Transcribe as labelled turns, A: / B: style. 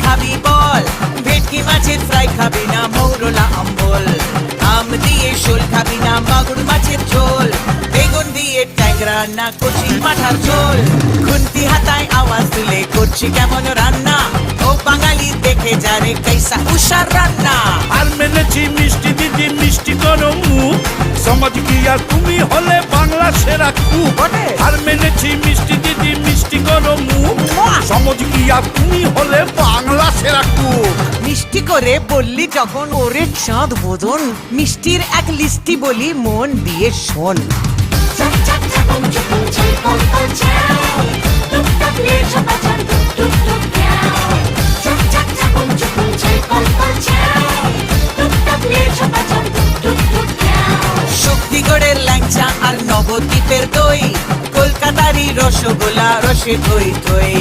A: খাবি বল, ভেটকি মাছের ফ্রাই খাবি না মৌরলা অম্বল, আম দিয়ে শোল খাবি না মাগুর মাছের ঝোল, বেগুন দিয়ে ট্যাংরা না কচি মাথার ঝোল, খুন্তি হাতায় আওয়াজ তুলে করছি কেমন রান্না, ও বাঙালি দেখে যারে कैसा উষার রান্না।
B: আর মেনেছি মিষ্টি দিদি মিষ্টি করো মুখ, সমাজ কি আর তুমি হলে বাংলা সেরা কুক। আর মেনেছি মিষ্টি দিদি মিষ্টি করো মুখ, সমাজ কি আর তুমি হলে বাংলা সেরা কুক।
A: মিষ্টি করে বললি যখন ওরে চাঁদ বদন, মিষ্টির এক লিস্টি বলি মন দিয়ে শোন। শক্তিগড়ের ল্যাংচা আর নবদ্বীপের দই, কলকাতারই রসগোল্লা রসে থই থই।